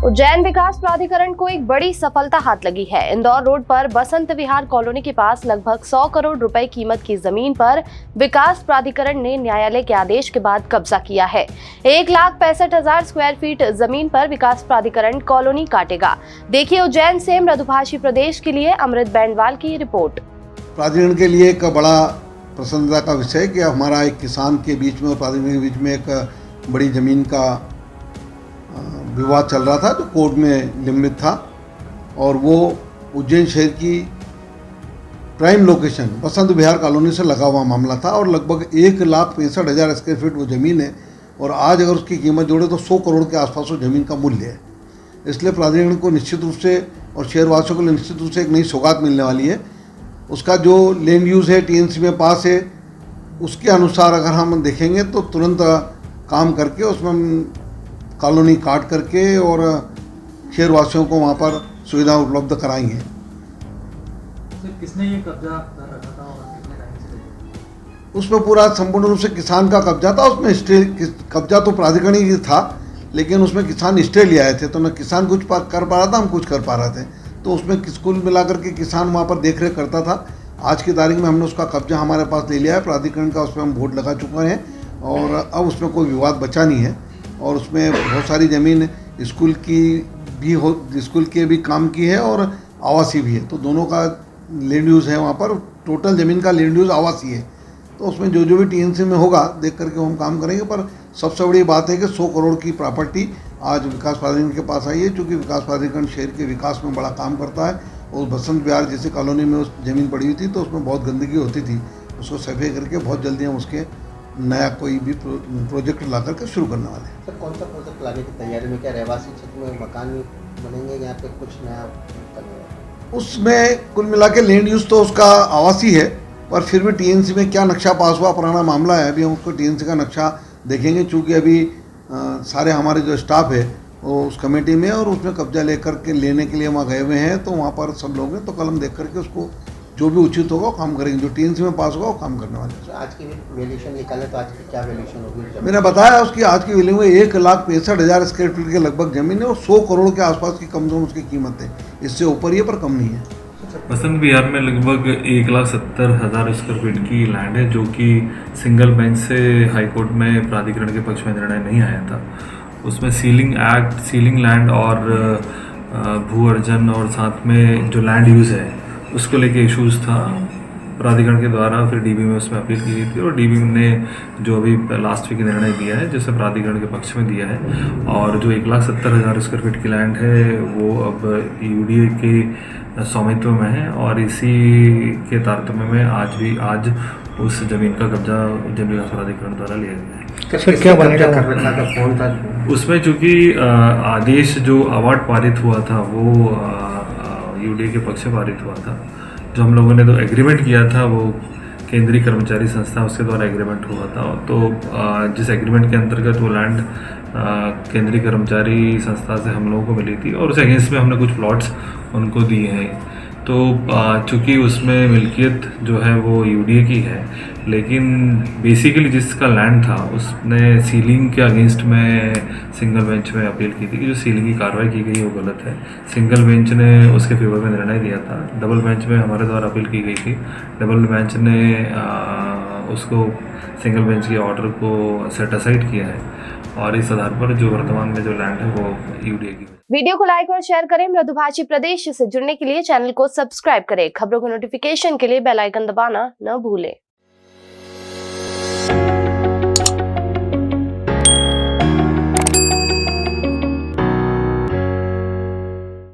उज्जैन विकास प्राधिकरण को एक बड़ी सफलता हाथ लगी है। इंदौर रोड पर बसंत विहार कॉलोनी के पास लगभग 100 करोड़ रुपए कीमत की जमीन पर विकास प्राधिकरण ने न्यायालय के आदेश के बाद कब्जा किया है। 1,65,000 स्क्वायर फीट जमीन पर विकास प्राधिकरण कॉलोनी काटेगा। देखिए उज्जैन से मृदुभाषी प्रदेश के लिए अमृत बैंडवाल की रिपोर्ट। प्राधिकरण के लिए एक बड़ा प्रसन्नता का विषय है कि हमारा एक किसान के बीच में और प्राधिकरण के बीच में एक बड़ी ज़मीन का विवाद चल रहा था जो कोर्ट में लंबित था, और वो उज्जैन शहर की prime location Basant Vihar colony से लगा हुआ मामला था और लगभग 1,65,000 स्क्वायर फीट वो ज़मीन है। और आज अगर उसकी कीमत जोड़े तो 100 करोड़ के आसपास वो ज़मीन का मूल्य है। इसलिए प्राधिकरण को निश्चित रूप से और शहरवासियों को निश्चित रूप से एक नई सौगात मिलने वाली है। उसका जो लैंड यूज़ है टीएनसी में पास है, उसके अनुसार अगर हम देखेंगे तो तुरंत काम करके उसमें हम कॉलोनी काट करके और शहरवासियों को वहाँ पर सुविधा उपलब्ध कराएंगे। किसने ये कब्जा कर रखा था और कितने टाइम से? उसमें पूरा संपूर्ण रूप से किसान का कब्जा था। उसमें स्टे कब्जा तो प्राधिकरण ही था, लेकिन उसमें किसान स्टे ले आए थे, तो न किसान कुछ कर पा रहा था, हम कुछ कर पा रहे थे। तो उसमें कुल मिलाकर के किसान वहाँ पर देख रेख करता था। आज की तारीख में हमने उसका कब्जा हमारे पास ले लिया है प्राधिकरण का, उसमें हम वोट लगा चुके हैं और अब उसमें कोई विवाद बचा नहीं है। और उसमें बहुत सारी ज़मीन स्कूल की भी काम की है और आवासीय भी है, तो दोनों का लैंड यूज़ है वहाँ पर। टोटल ज़मीन का लैंड यूज़ आवासीय है, तो उसमें जो भी टीएनसी में होगा देख करके हम काम करेंगे। पर सबसे बड़ी बात है कि 100 करोड़ की प्रॉपर्टी आज विकास प्राधिकरण के पास आई है, क्योंकि विकास प्राधिकरण शहर के विकास में बड़ा काम करता है। और बसंत विहार जैसी कॉलोनी में उस ज़मीन पड़ी हुई थी तो उसमें बहुत गंदगी होती थी, उसको सफाई करके बहुत जल्दी हम उसके नया कोई भी प्रोजेक्ट ला करके शुरू करने वाले हैं। सर, कौन सा प्रोजेक्ट लाने की तैयारी में? क्या रहवासी क्षेत्र में मकान बनेंगे, यहाँ पे कुछ नया करने? उसमें कुल मिला के लैंड यूज़ तो उसका आवासीय है, पर फिर भी टीएनसी में क्या नक्शा पास हुआ पुराना मामला है, अभी हम उसको टीएनसी का नक्शा देखेंगे। चूँकि अभी सारे हमारे जो स्टाफ है वो उस कमेटी में और उसमें कब्जा लेकर के लेने के लिए वहाँ गए हुए हैं, तो वहाँ पर सब लोग हैं, तो कल हम देख करके उसको जो भी उचित होगा वो काम करेंगे। जो टीएनसी में पास होगा वो काम करने वाले हैं। आज की वैल्यूएशन निकाले तो आज की क्या वैल्यूएशन होगी? मैंने बताया उसकी आज की वैल्यू में 1,65,000 स्क्वायर फीट के लगभग ज़मीन है और 100 करोड़ के आसपास की कम से कम उसकी कीमत है। इससे ऊपर ही है पर कम नहीं है। बसंत विहार में लगभग 1,70,000 स्क्वायर फीट की लैंड है, जो कि सिंगल बेंच से हाईकोर्ट में प्राधिकरण के पक्ष में निर्णय नहीं आया था। उसमें सीलिंग एक्ट, सीलिंग लैंड और भू अर्जन और साथ में जो लैंड यूज़ है उसको लेके इश्यूज था प्राधिकरण के द्वारा। फिर डीबी में उसमें अपील की गई थी और डीबी ने जो अभी लास्ट वीक निर्णय दिया है, जिसे प्राधिकरण के पक्ष में दिया है। और जो 1,70,000 स्क्वायर फीट की लैंड है वो अब यूडीए के स्वामित्व में है और इसी के तारतम्य में आज उस ज़मीन का कब्जा उज्जैन विकास प्राधिकरण द्वारा लिया गया है। क्या बनेगा? कौन था उसमें चूँकि आदेश जो अवार्ड पारित हुआ था वो यूडीए के पक्ष से पारित हुआ था। जो हम लोगों ने तो एग्रीमेंट किया था वो केंद्रीय कर्मचारी संस्था उसके द्वारा एग्रीमेंट हुआ था। तो जिस एग्रीमेंट के अंतर्गत वो लैंड केंद्रीय कर्मचारी संस्था से हम लोगों को मिली थी और उस अगेंस्ट में हमने कुछ प्लॉट्स उनको दिए हैं। तो चूँकि उसमें मिल्कियत जो है वो यूडीए की है, लेकिन बेसिकली जिसका लैंड था उसने सीलिंग के अगेंस्ट में सिंगल बेंच में अपील की थी कि जो सीलिंग की कार्रवाई की गई वो गलत है। सिंगल बेंच ने उसके फेवर में निर्णय दिया था। डबल बेंच में हमारे द्वारा अपील की गई थी। डबल बेंच ने उसको सिंगल बेंच के ऑर्डर को सेट असाइड किया है और इस आधार पर जो वर्तमान में जो लैंड है वो यूडीए की। वीडियो को लाइक और शेयर करें। मृदुभाषी प्रदेश से जुड़ने के लिए चैनल को सब्सक्राइब करें। खबरों को नोटिफिकेशन के लिए बेल आइकन दबाना न भूलें।